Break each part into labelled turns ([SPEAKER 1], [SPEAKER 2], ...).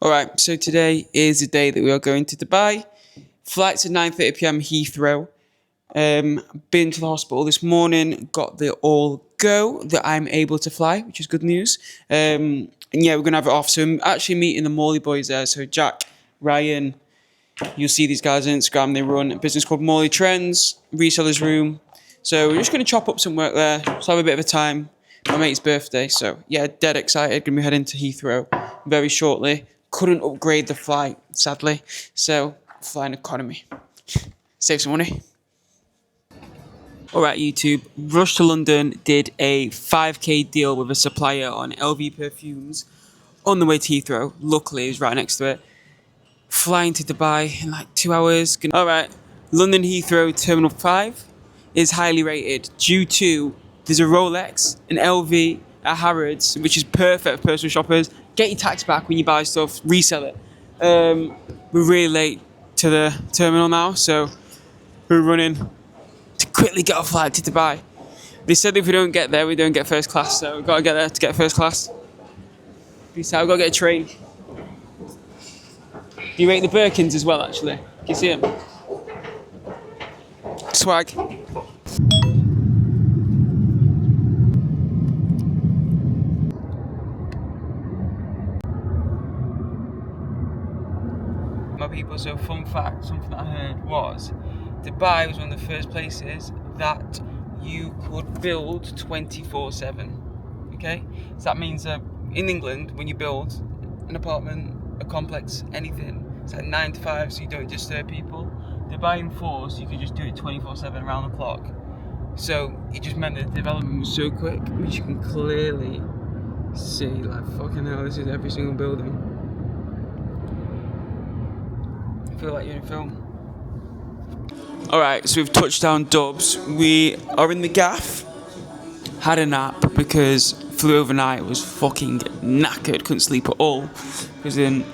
[SPEAKER 1] Alright, so today is the day that we are going to Dubai. Flight's at 9:30 p.m. Heathrow. Been to the hospital this morning, got the all go that I'm able to fly, which is good news. And yeah, we're going to have it off. So I'm actually meeting the Morley boys there. So Jack, Ryan, you'll see these guys on Instagram. They run a business called Morley Trends, resellers room. So we're just going to chop up some work there. So have a bit of a time. My mate's birthday. So yeah, dead excited. Going to be heading to Heathrow very shortly. Couldn't upgrade the flight, sadly. So flying economy. Save some money. Alright YouTube, rushed to London, did a 5k deal with a supplier on LV perfumes on the way to Heathrow. Luckily it was right next to it. Flying to Dubai in like 2 hours. Alright, London Heathrow Terminal 5 is highly rated due to there's a Rolex, an LV, a Harrods, which is perfect for personal shoppers. Get your tax back when you buy stuff, resell it. We're really late to the terminal now, so we're running to quickly get a flight to Dubai. They said if we don't get there, we don't get first class, so we've got to get there to get first class. Peace out, we've got to get a train. Do you rate the Birkins as well, actually? Can you see them? Swag. My people, so fun fact, something that I heard was Dubai was one of the first places that you could build 24/7. Okay, so that means that in England, when you build an apartment, a complex, anything, it's like 9 to 5, so you don't disturb people. Dubai enforced you could just do it 24/7 around the clock. So it just meant that the development was so quick, which you can clearly see. Like fucking hell, this is every single building. I feel like you're in film. Alright, so we've touched down Dubs. We are in the gaff. Had a nap because flew overnight, was fucking knackered, couldn't sleep at all. Because then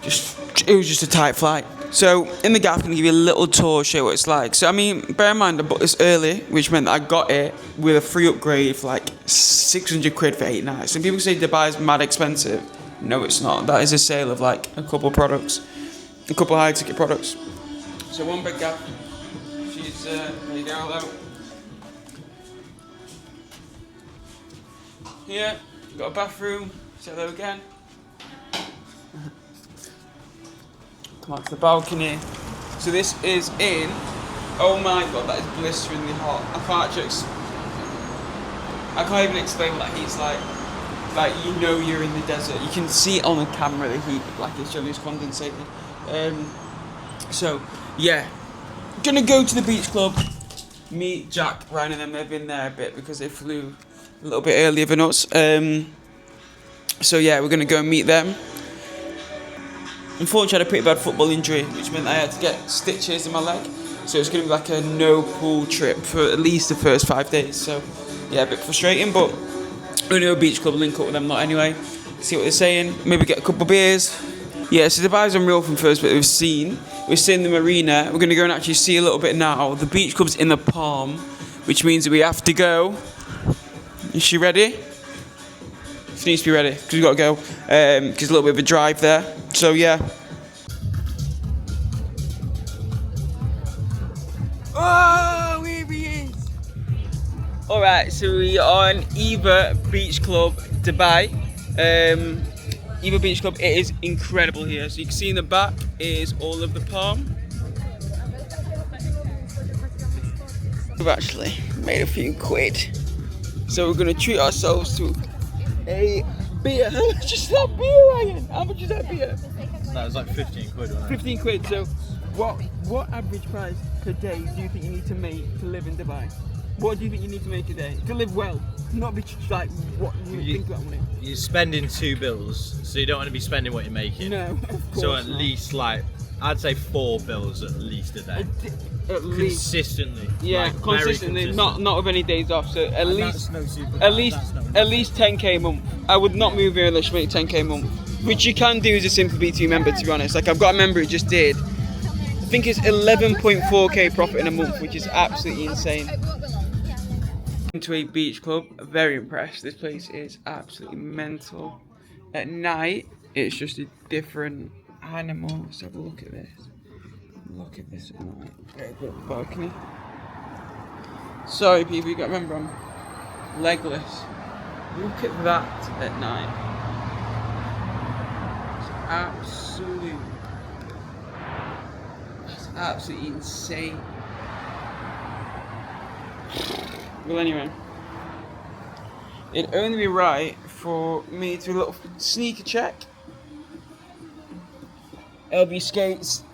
[SPEAKER 1] it was just a tight flight. So in the gaff, I'm gonna give you a little tour, show you what it's like. So I mean, bear in mind I bought this early, which meant that I got it with a free upgrade for like 600 quid for 8 nights. And people say Dubai's mad expensive. No, it's not. That is a sale of like a couple products. A couple high ticket products. So one big gap. She's there you go though. Here, got a bathroom. Say hello again. Come on to the balcony. So this is in. Oh my god, that is blisteringly hot. I can't even explain what that heat's like. Like, you know you're in the desert. You can see it on the camera, the heat, like it's just condensating. So yeah, gonna go to the beach club, meet Jack, Ryan and them. They've been there a bit because they flew a little bit earlier than us. So yeah, we're gonna go and meet them. Unfortunately, I had a pretty bad football injury, which meant I had to get stitches in my leg. So it's gonna be like a no pool trip for at least the first 5 days. So yeah, a bit frustrating, but we're gonna go to beach club, link up with them lot anyway, see what they're saying, maybe get a couple of beers. Yeah, so Dubai's unreal from first bit we've seen. We're seeing the marina. We're going to go and actually see a little bit now. The beach club's in the Palm, which means that we have to go. Is she ready? She needs to be ready, because we've got to go. Because there's a little bit of a drive there. So, yeah. Oh, here he is! Alright, so we are on Eva Beach Club, Dubai. Eva Beach Club, it is incredible here. So you can see in the back is all of the palm. We've actually made a few quid. So we're gonna treat ourselves to a beer. How much is that beer, Ryan? How much is that beer?
[SPEAKER 2] That was like 15 quid, wasn't it?
[SPEAKER 1] 15 quid, so what average price per day do you think you need to make to live in Dubai? What do you think you need to make a day? To live well, not be like what you think about money.
[SPEAKER 2] You're spending 2 bills, so you don't want to be spending what you're making.
[SPEAKER 1] No, of course
[SPEAKER 2] so at
[SPEAKER 1] not.
[SPEAKER 2] least like, I'd say 4 bills at least a day.
[SPEAKER 1] At least.
[SPEAKER 2] Consistently.
[SPEAKER 1] Yeah,
[SPEAKER 2] like,
[SPEAKER 1] consistently,
[SPEAKER 2] consistent.
[SPEAKER 1] not with any days off. So at least,
[SPEAKER 2] no Supercar,
[SPEAKER 1] at least 10k a month. I would not move here unless you make 10k a month, which you can do as a simple B2 member. To be honest, like I've got a member who just did. I think it's 11.4k profit in a month, which is absolutely insane. Into a beach club, very impressed. This place is absolutely mental. At night, It's just a different animal. Let's have a look at this. Look at this at night. Very good balcony. Sorry people, you gotta remember I'm legless. Look at that at night. It's absolutely insane. Well anyway, it'd only be right for me to do a little sneaker check. LB skates,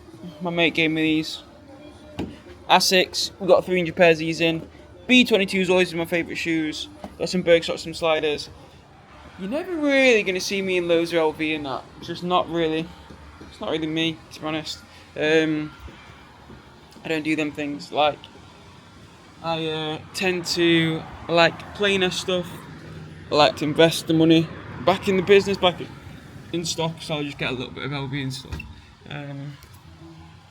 [SPEAKER 1] my mate gave me these. Asics, we've got 300 pairs of these in. B22's always my favourite shoes. Got some Birkenstocks, some sliders. You're never really going to see me in loads of LV and that. It's just not really, it's not really me, to be honest. I don't do them things. Like, I tend to like plainer stuff. I like to invest the money back in the business, back in stock, so I'll just get a little bit of LV and stuff.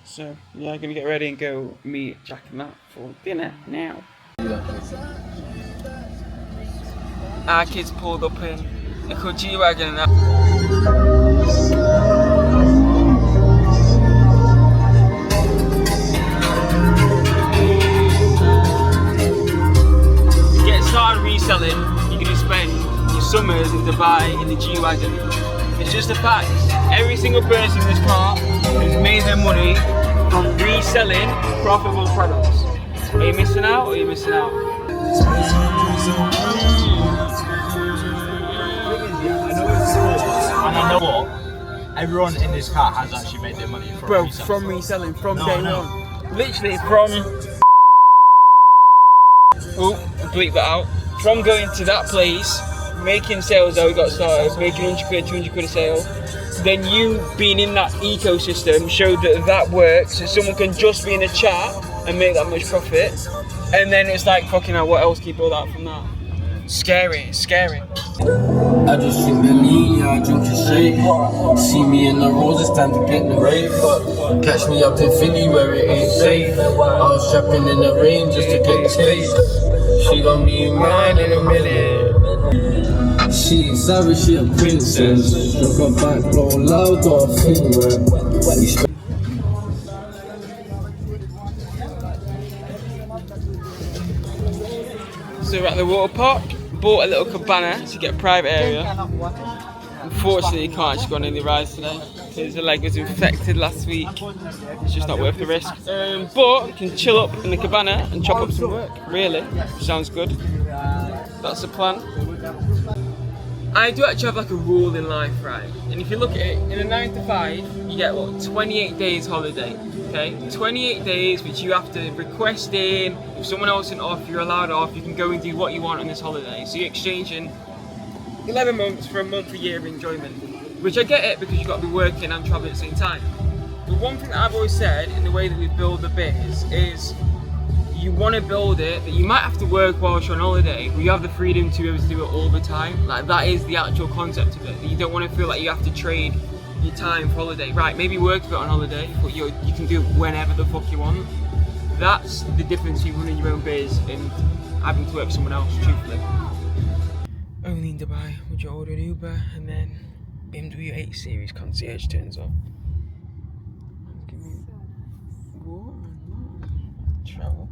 [SPEAKER 1] So yeah, I'm gonna get ready and go meet Jack and that for dinner now. Our kids pulled up in a cool G-Wagon and that. To get started reselling, you're gonna spend your summers in Dubai in the G-Wagon. It's just a fact. Every single person in this car has made their money from reselling profitable products. Are you missing out or are you missing out?
[SPEAKER 2] And I know what? Everyone in this car has actually made their money from reselling.
[SPEAKER 1] From reselling, from day one. Literally from... Oh, bleep that out. From going to that place, making sales how we got started, making 100 quid, 200 quid a sale. Then you being in that ecosystem showed that works, so someone can just be in a chat and make that much profit. And then it's like, fucking hell, what else can you build out from that? Scary, it's scary.
[SPEAKER 3] I just drink the lean, yeah, I drink it straight. See me in the roses, time to get the rave. Catch me up in Philly where it ain't safe. I was trapping in the rain just to get the taste. She gon' be mine in a minute. She ain't savage, she a princess. Struck her back, blow loud, got a finger.
[SPEAKER 1] So we're at the water park, bought a little cabana to get a private area. Unfortunately, you can't actually go on any rides today because the leg was infected last week. It's just not worth the risk. But we can chill up in the cabana and chop up some work. Really, sounds good. That's the plan. I do actually have like a rule in life, right? And if you look at it, in a 9 to 5, you get what, 28 days holiday. Okay, 28 days which you have to request in. If someone else isn't off, you're allowed off. You can go and do what you want on this holiday. So you're exchanging 11 months for a month a year of enjoyment. Which I get it because you've got to be working and traveling at the same time. But one thing that I've always said in the way that we build the biz is you want to build it that you might have to work whilst you're on holiday, but you have the freedom to be able to do it all the time. Like that is the actual concept of it. That you don't want to feel like you have to trade your time for holiday. Right, maybe work a bit on holiday, but you can do it whenever the fuck you want. That's the difference between running your own biz and having to work for someone else, truthfully. Only in Dubai would you order an Uber and then BMW 8 Series concierge turns up. Give me what? Travel.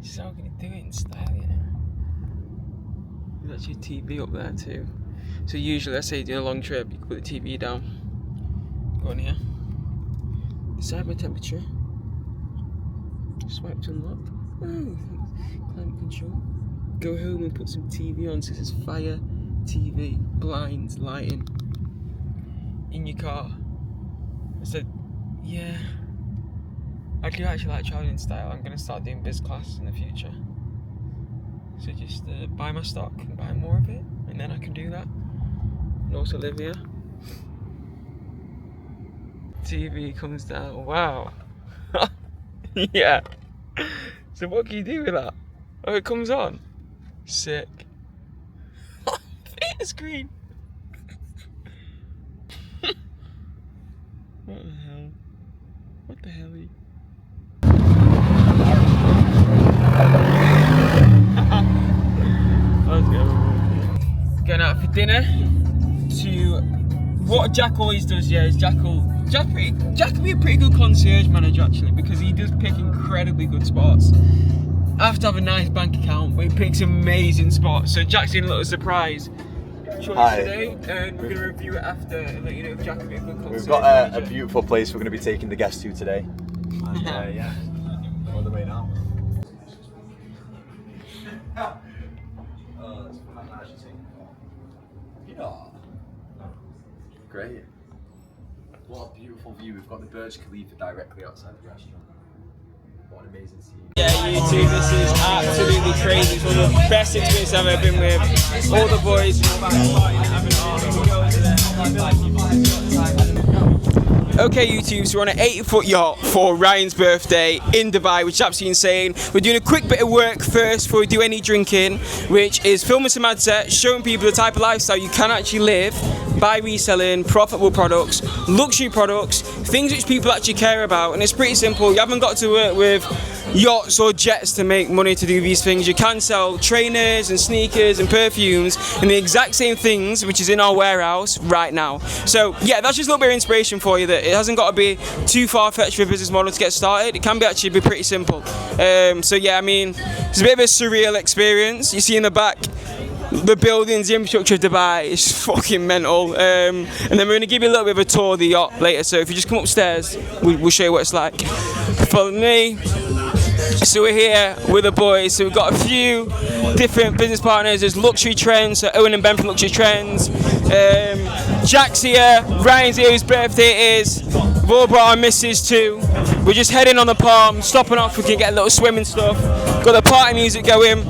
[SPEAKER 1] This is how I'm gonna do it in style, you know. There's actually a TV up there too. So usually, let's say you're doing a long trip, you can put the TV down. Go on here. Decide my temperature. Swipe to unlock. Oh, climate control. Go home and put some TV on. So this is fire, TV, blinds, lighting. In your car. I said, yeah. I do actually like traveling in style. I'm gonna start doing biz class in the future. So just buy my stock and buy more of it, and then I can do that. And also live here. TV comes down. Wow. Yeah. So what can you do with that? Oh, it comes on. Sick. Theatre screen. What the hell? What the hell are you? Let's go. Going out for dinner to what Jack always does, yeah, is Jack can be a pretty good concierge manager actually, because he does pick incredibly good spots. I have to have a nice bank account, but he picks amazing spots. So Jack's in a little surprise choice today, and we're going to review it after and let you know if Jack can be a good concierge.
[SPEAKER 4] We've got a beautiful place we're going to be taking the guests to today. And, yeah, on the way now. Great. What a beautiful view. We've got the Burj Khalifa directly outside the restaurant. What an amazing scene.
[SPEAKER 1] Yeah, YouTube, this is absolutely crazy. It's one of the best experiences I've ever been with. All the boys. Okay, YouTube, so we're on an 80-foot yacht for Ryan's birthday in Dubai, which is absolutely insane. We're doing a quick bit of work first before we do any drinking, which is filming some ad sets, showing people the type of lifestyle you can actually live by reselling profitable products, luxury products, things which people actually care about. And it's pretty simple. You haven't got to work with yachts or jets to make money to do these things. You can sell trainers and sneakers and perfumes and the exact same things which is in our warehouse right now. So yeah, that's just a little bit of inspiration for you, that it hasn't got to be too far-fetched for a business model to get started. It can be actually pretty simple. So yeah, I mean, it's a bit of a surreal experience. You see in the back the buildings, the infrastructure of Dubai is fucking mental. And then we're going to give you a little bit of a tour of the yacht later. So if you just come upstairs, we'll show you what it's like. Follow me. So we're here with the boys. So we've got a few different business partners. There's Luxury Trends, so Owen and Ben from Luxury Trends. Jack's here, Ryan's here, whose birthday it is. We've all brought our missus too. We're just heading on the palm, stopping off, we can get a little swim and stuff. Got the party music going.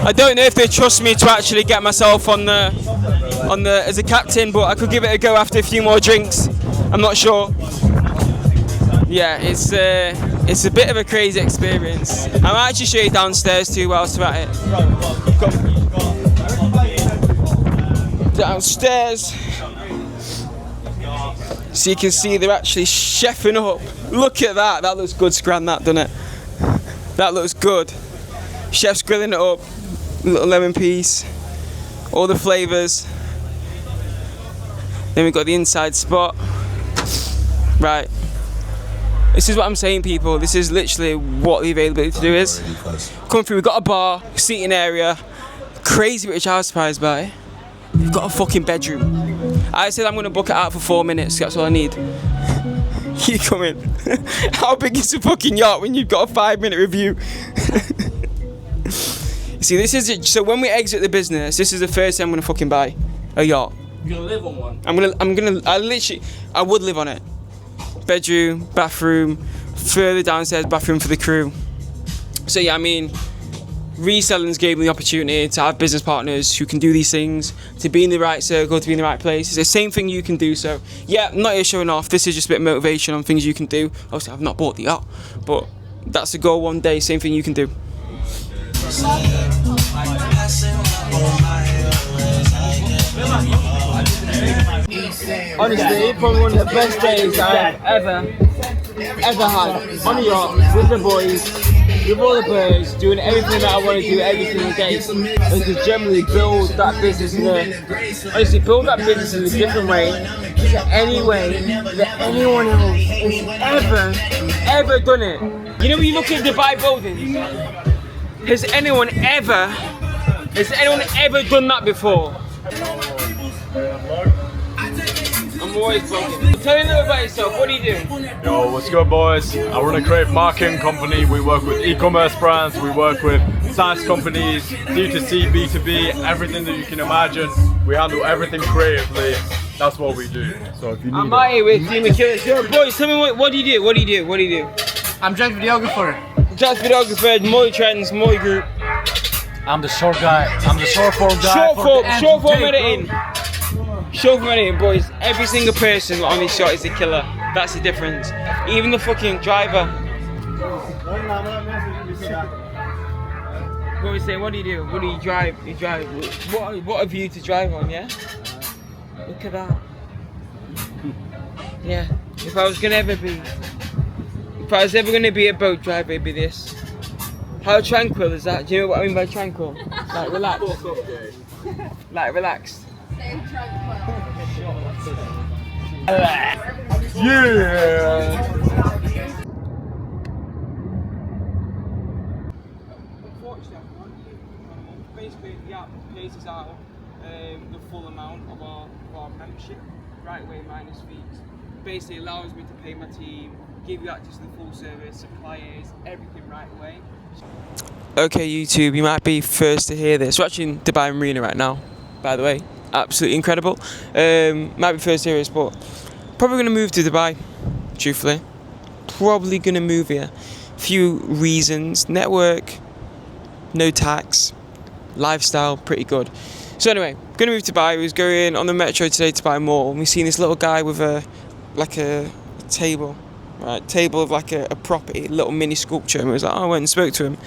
[SPEAKER 1] I don't know if they trust me to actually get myself on the as a captain, but I could give it a go after a few more drinks. I'm not sure. Yeah, it's a bit of a crazy experience. I might actually show you downstairs too whilst we're at it. Downstairs, so you can see they're actually chefing up. Look at that. That looks good, Scran. That, doesn't it? That looks good. Chef's grilling it up. Little lemon piece. All the flavours. Then we've got the inside spot. Right. This is what I'm saying, people. This is literally what the availability to do is. Come through, we've got a bar, seating area. Crazy which I was surprised by. We've got a fucking bedroom. I said I'm going to book it out for 4 minutes, that's all I need. You come in. How big is a fucking yacht when you've got a 5-minute review? See, this is it. So when we exit the business, this is the first thing I'm going to fucking buy. A yacht.
[SPEAKER 2] You're gonna live on one?
[SPEAKER 1] I would live on it. Bedroom, bathroom, further downstairs bathroom for the crew. So yeah, I mean, reselling's gave me the opportunity to have business partners who can do these things, to be in the right circle, to be in the right place. It's the same thing you can do. So yeah, I'm not here showing off. This is just a bit of motivation on things you can do. Obviously, I've not bought the yacht, but that's the goal one day. Same thing you can do. Honestly, probably one of the best days I've ever had on a yacht with the boys, with all the birds, doing everything that I want to do every single day, and to generally build that business build that business in a different way, to any way that anyone else has ever done it. You know when you look at Dubai buildings, has anyone ever done that before? I'm always broken. Tell me a little about yourself. What do you do?
[SPEAKER 5] Yo, what's good, boys? I run a creative marketing company. We work with e-commerce brands. We work with SaaS companies, D2C, B2B, everything that you can imagine. We handle everything creatively. That's what we do. So if you need
[SPEAKER 1] I'm out here with Team Achilles. Yo, boys, tell me what do you do? What do you do?
[SPEAKER 2] I'm Jack videographer.
[SPEAKER 1] Jack's videographer, Molly Trends, Molly Group.
[SPEAKER 2] I'm the short guy. I'm the short form guy.
[SPEAKER 1] Short form editing. Short form editing, boys. Every single person on this shot is a killer. That's the difference. Even the fucking driver. What we say? What do you do? What do you drive? You drive. What a view to drive on, yeah? Look at that. Yeah. If I was ever gonna be a boat driver, it'd be this. How tranquil is that? Do you know what I mean by tranquil? Like relaxed. Like relaxed.
[SPEAKER 5] Yeah.
[SPEAKER 1] Unfortunately, basically the app pays us out the full amount of our membership right away minus fees. Basically allows me to pay my team, give you access to the full service, suppliers, everything right away. Okay YouTube, you might be first to hear this. We're actually in Dubai Marina right now, by the way. Absolutely incredible. Might be first to hear this, but probably going to move to Dubai, truthfully. Probably going to move here. Few reasons. Network, no tax, lifestyle, pretty good. So anyway, going to move to Dubai. We was going on the metro today to buy more, and we seen this little guy with a table, right? Table of like a property, little mini sculpture, and we was like, oh, I went and spoke to him.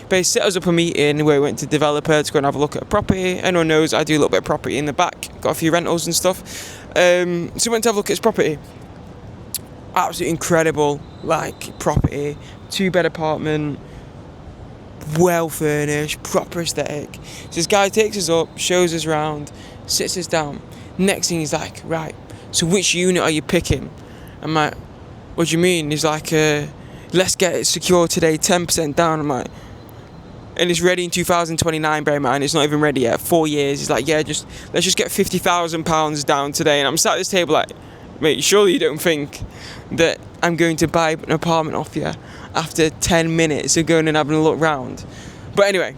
[SPEAKER 1] But he set us up a meeting where we went to developer to go and have a look at a property. Anyone knows I do a little bit of property in the back, got a few rentals and stuff. So we went to have a look at his property. Absolutely incredible, like property, 2-bed apartment, well furnished, proper aesthetic. So this guy takes us up, shows us around, sits us down. Next thing he's like, right, so which unit are you picking? I'm like, what do you mean? He's like, let's get it secure today, 10% down. I'm like, and it's ready in 2029, bear in mind, it's not even ready yet, 4 years. He's like, yeah, let's just get £50,000 down today. And I'm sat at this table like, mate, surely you don't think that I'm going to buy an apartment off you after 10 minutes of going and having a look round? But anyway,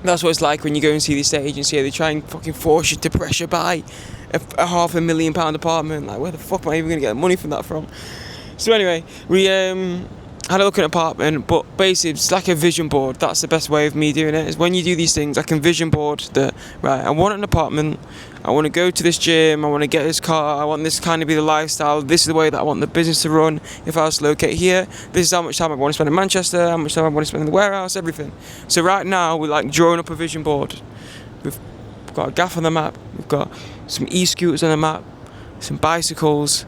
[SPEAKER 1] that's what it's like when you go and see the estate agency. They try and fucking force you to pressure buy a £500,000 apartment. Like, where the fuck am I even going to get money from that from? So anyway, we had a look at an apartment, but basically it's like a vision board. That's the best way of me doing it, is when you do these things, I can vision board that, right, I want an apartment, I want to go to this gym, I want to get this car, I want this kind of be the lifestyle, this is the way that I want the business to run. If I was to locate here, this is how much time I want to spend in Manchester, how much time I want to spend in the warehouse, everything. So right now we're like drawing up a vision board. We've got a gaff on the map, we've got some e-scooters on the map, some bicycles.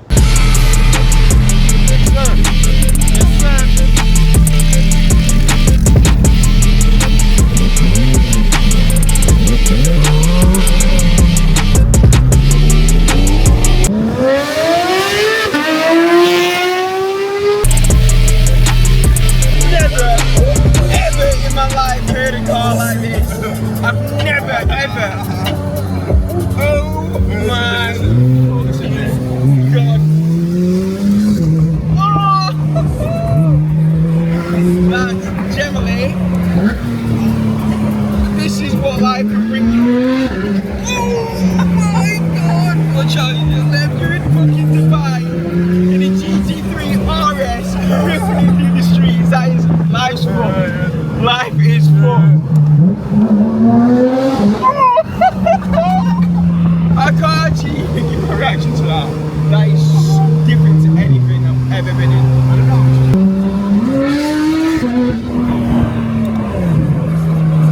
[SPEAKER 1] Life is fun. I can't actually give a reaction to that. That is different to anything I've ever been in.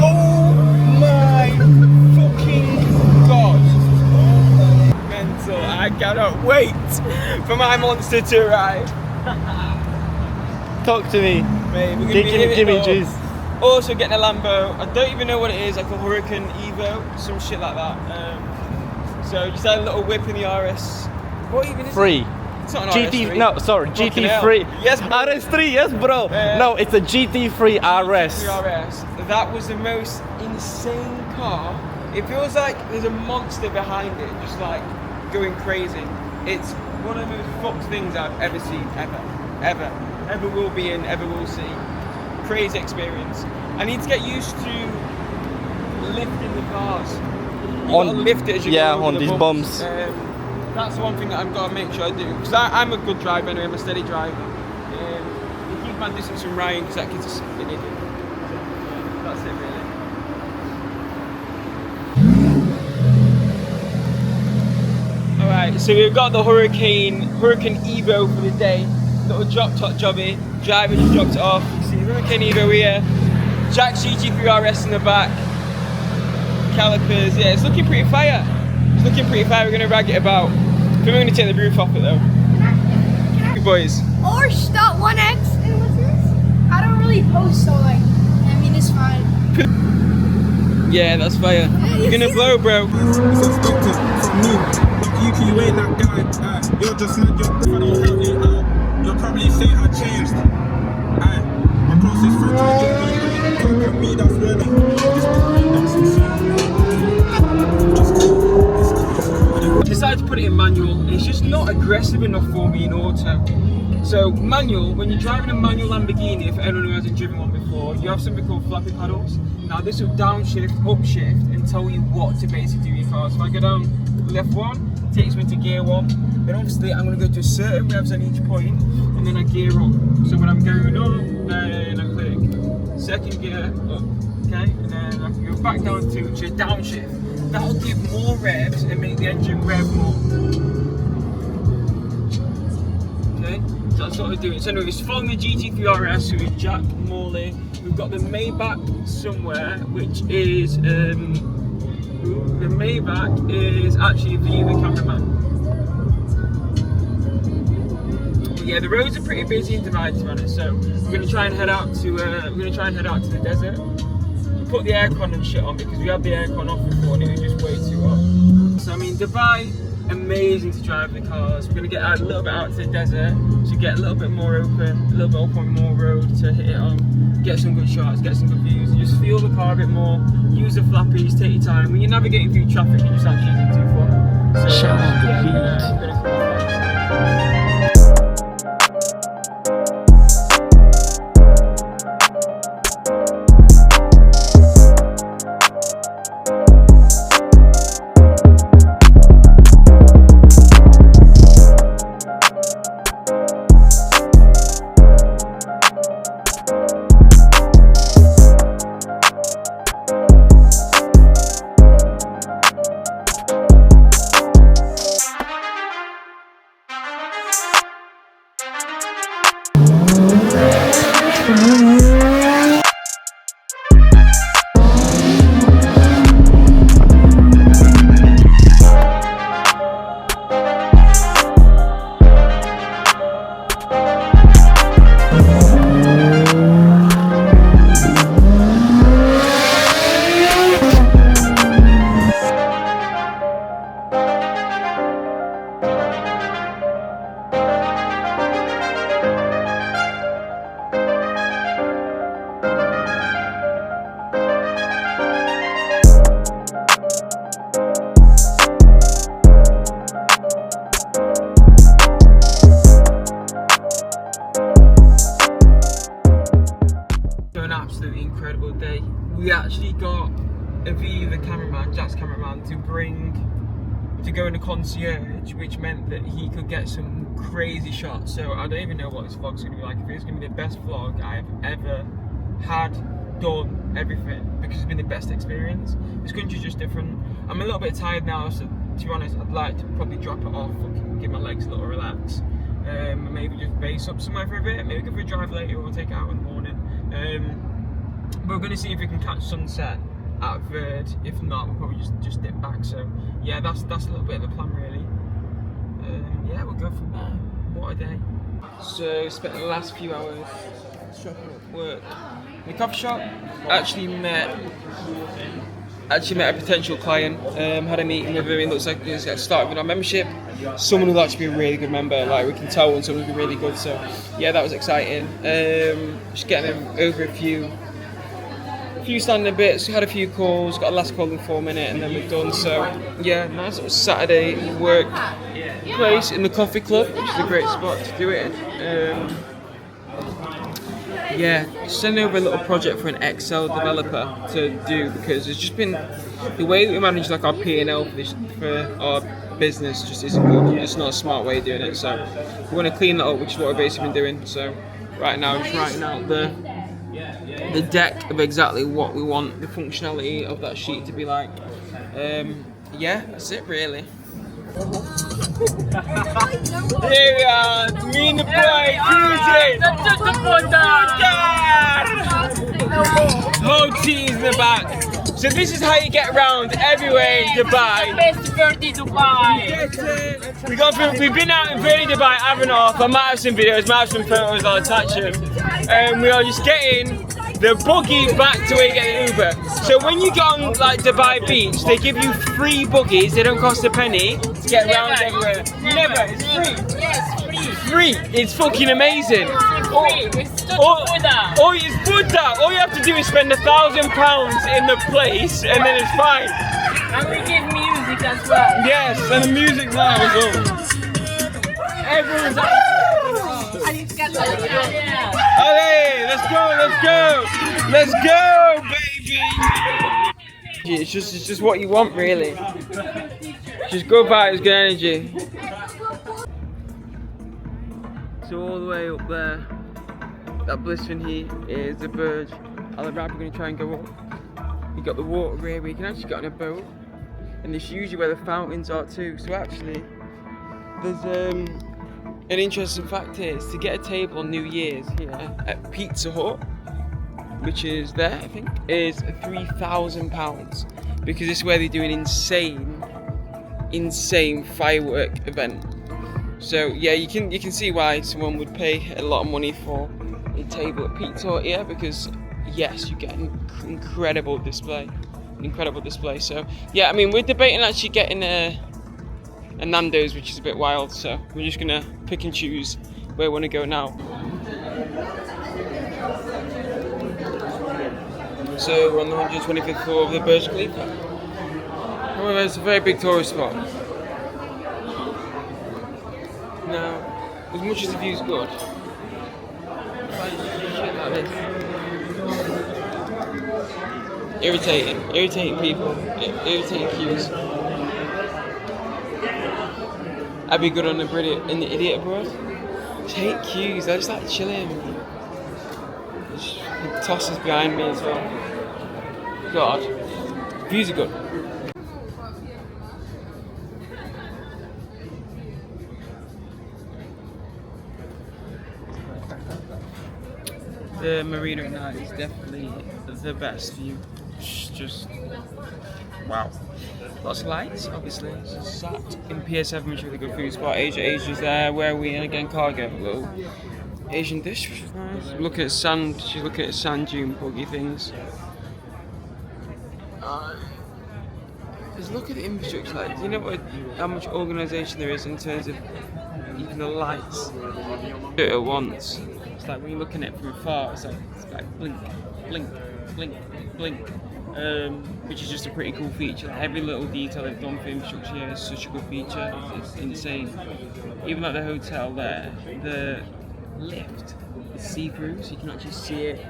[SPEAKER 1] Oh my fucking god. Mental. I cannot wait for my monster to arrive.
[SPEAKER 6] Talk to me.
[SPEAKER 1] Mate, we're gonna
[SPEAKER 6] give me juice.
[SPEAKER 1] Also getting a Lambo. I don't even know what it is, like a Hurricane Evo, some shit like that. So just had a little whip in the RS. What even is
[SPEAKER 6] Free.
[SPEAKER 1] it? It's not an
[SPEAKER 6] GT,
[SPEAKER 1] RS3.
[SPEAKER 6] no, sorry,
[SPEAKER 1] Fucking
[SPEAKER 6] GT3.
[SPEAKER 1] hell. Yes, bro.
[SPEAKER 6] RS3, yes, bro. No, it's a GT3RS.
[SPEAKER 1] GT3RS. That was the most insane car. It feels like there's a monster behind it, just like going crazy. It's one of the most fucked things I've ever seen, ever will be in, ever will see. Crazy experience. I need to get used to lifting the cars. You gotta lift it as you go over
[SPEAKER 6] on
[SPEAKER 1] the
[SPEAKER 6] these bumps.
[SPEAKER 1] That's the one thing that I've got to make sure I do. Because I'm a good driver anyway, I'm a steady driver. You keep my distance from Ryan because that kid's a fucking idiot. That's it really. Alright, so we've got the Hurricane Evo for the day. Little drop top jobby. Driver just dropped it off. You see Hurricane Evo here. Jack's GT3RS in the back. Calipers, yeah, it's looking pretty fire. It's looking pretty fire. We're gonna rag it about. I think we're gonna take the roof off it though. Good boys.
[SPEAKER 7] Or start 1X. And what's this? I don't really post, so like, I mean, it's fine.
[SPEAKER 1] Yeah, that's fire. You're gonna blow, bro.
[SPEAKER 8] From me, you ain't that guy. You're just mad, you'll probably say I changed. My closest friend told me that's
[SPEAKER 1] Decided to put it in manual. It's just not aggressive enough for me in auto. So manual, when you're driving a manual Lamborghini, if anyone who hasn't driven one before, you have something called flappy paddles. Now this will downshift, upshift, and tell you what to basically do with your car. So if I go down left one, it takes me to gear one. Then obviously I'm going to go to a certain revs at each point, and then I gear up. So when I'm going up, then I click second gear up, okay? And then I can go back down to which is downshift. That'll give more revs and make the engine rev more. Okay, so that's what we're doing. So anyway, it's following the GT3RS with Jack Morley. We've got the Maybach somewhere, which is the Maybach is actually the cameraman. But yeah, the roads are pretty busy in Dubai, to be honest. So we're gonna try and head out to the desert. Put the aircon and shit on because we had the aircon off before and it was just way too hot. So I mean, Dubai, amazing to drive the cars. We're gonna get out a little bit out to the desert to get a little bit more open, a little bit up on more road to hit it on, get some good shots, get some good views, and just feel the car a bit more. Use the flappies, take your time. When you're navigating through traffic, you just actually isn't too far. So,
[SPEAKER 6] Shout out to Pete.
[SPEAKER 1] Absolutely incredible day. We actually got a view, the cameraman, Jack's cameraman, to go in a concierge, which meant that he could get some crazy shots. So I don't even know what this vlog's gonna be like. If it's gonna be the best vlog I've ever had, done, everything, because it's been the best experience. This country's just different. I'm a little bit tired now, so to be honest, I'd like to probably drop it off and give my legs a little relax. Maybe just base up somewhere for a bit, maybe go for a drive later or take it out in the morning. But we're going to see if we can catch sunset at Verde. If not, we'll probably just dip back. So yeah, that's a little bit of the plan really. Yeah, we'll go from there. What a day. So spent the last few hours shopping at work. In the coffee shop, actually met a potential client. Had a meeting with him. It looks like he's starting with our membership. Someone who'll actually be a really good member. Like we can tell when someone's been really good. So yeah, that was exciting. Just getting him over a few standing bits. Had a few calls. Got a last call in 4 minutes, and then we're done. So yeah, nice little Saturday work place in the coffee club, which is a great spot to do it in. Yeah, sending over a little project for an Excel developer to do, because it's just been the way that we manage like our P&L for our business just isn't good. It's not a smart way of doing it, so we want to clean that up, which is what we've basically been doing. So right now I'm just writing out the deck of exactly what we want the functionality of that sheet to be like. Yeah, that's it really. Here we are, me and the boy cruising. Whole team's in the back. So this is how you get around everywhere in Dubai.
[SPEAKER 9] Best Verde Dubai.
[SPEAKER 1] We've been out in Verde Dubai, having off. I might have some videos, might have some photos, I'll attach them. We are just getting the buggy back to where you get the Uber. So when you get on like Dubai Beach, they give you free buggies. They don't cost a penny to get around everywhere. Never, it's free.
[SPEAKER 9] Yes, free.
[SPEAKER 1] Free. It's fucking amazing.
[SPEAKER 9] It's Buddha.
[SPEAKER 1] Oh, it's Buddha. All you have to do is spend £1,000 in the place, and then it's fine.
[SPEAKER 9] And we give music as well.
[SPEAKER 1] Yes, and the music now as well. Everyone's like, hey, let's go, baby. It's just what you want, really. Just good vibes, good energy. So all the way up there, that blistering heat is the Burj Al Arab. We're going to try and go up. You got the water here where you can actually get on a boat, and this is usually where the fountains are too. So actually, there's an interesting fact here. Is to get a table on New Year's here at Pizza Hut, which is there, I think, is £3,000 because this is where they do an insane firework event. So yeah, you can see why someone would pay a lot of money for a table at Pizza Hut here, because yes, you get an incredible display. So yeah, I mean, we're debating actually getting a Nando's, which is a bit wild. So we're just gonna pick and choose where we want to go now. So we're on the 125th floor of the Burj Khalifa. However, it's a very big tourist spot. Now, as much as the view's good, shit like this. Irritating people, irritating queues. I'd be good on in the idiot abroad. I just hate queues, I just like chilling. It tosses behind me as well. God, views are good. The marina at night is definitely the best view. It's just wow. Lots of lights, obviously. It's just sat in Pier 7, which is a really good food spot. Asia's there. Where are we? And again, Cargo, a little Asian dish, which is nice. Looking at sand. She's looking at sand dune buggy things. Just look at the infrastructure. Like, do you know how much organisation there is in terms of even the lights? Do it at once. It's like when you're looking at it from afar, it's like blink, blink, blink, blink. Which is just a pretty cool feature. Like, every little detail they've done for infrastructure here is such a good feature. It's insane. Even like the hotel there, the lift is see-through, so you can actually see it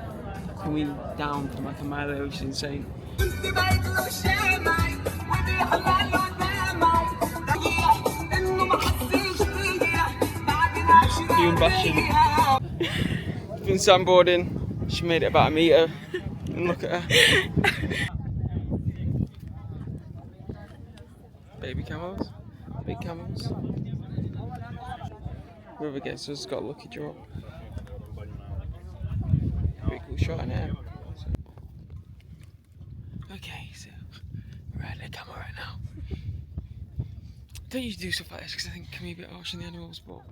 [SPEAKER 1] coming down from like a mile away, which is insane. Doing bashing. Been sandboarding. She made it about a metre. And look at her. Baby camels. Big camels. Whoever gets us got a lucky draw. Pretty cool shot in there. Okay, so we're at the camel right now. I don't usually do stuff like this because I think it can be a bit harsh on the animals, but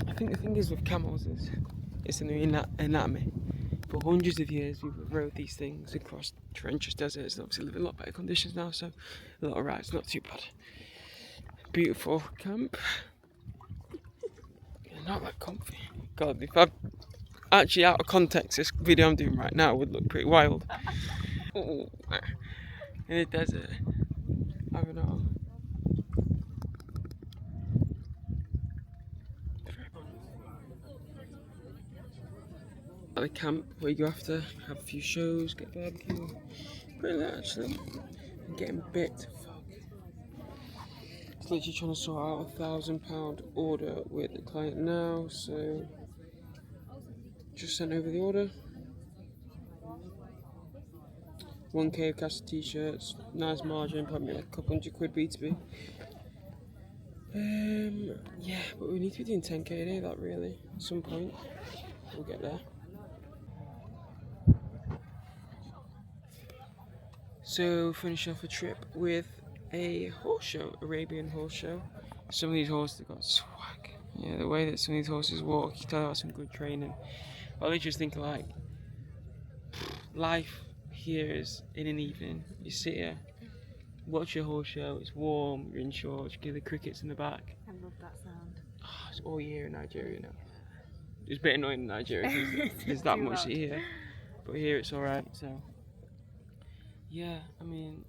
[SPEAKER 1] I think the thing is with camels is it's in their anatomy. For hundreds of years we've rode these things across treacherous deserts and obviously live in a lot better conditions now, so a lot of rides, not too bad. Beautiful camp. Not that comfy. God, if I'm actually out of context, this video I'm doing right now would look pretty wild. Ooh. In the desert. I don't know. At the camp where you go after, have a few shows, get barbecue. Pretty late actually. I'm getting bit. Just literally trying to sort out a £1,000 order with the client now, so just sent over the order. 1k of cash t-shirts, nice margin, probably like a couple £100 B2B. Yeah, but we need to be doing 10k a day, that really, at some point. We'll get there. So, finish off a trip with a horse show, Arabian horse show. Some of these horses have got swag. Yeah, the way that some of these horses walk, you can tell that's some good training. But I just think like, life here is in an evening. You sit here, watch your horse show, it's warm, you're in shorts, you get the crickets in the back.
[SPEAKER 10] I love that sound.
[SPEAKER 1] Oh, it's all year in Nigeria now. It's a bit annoying in Nigeria because there's that
[SPEAKER 10] Too
[SPEAKER 1] much
[SPEAKER 10] loud.
[SPEAKER 1] here. But here it's alright, so. Yeah, I mean,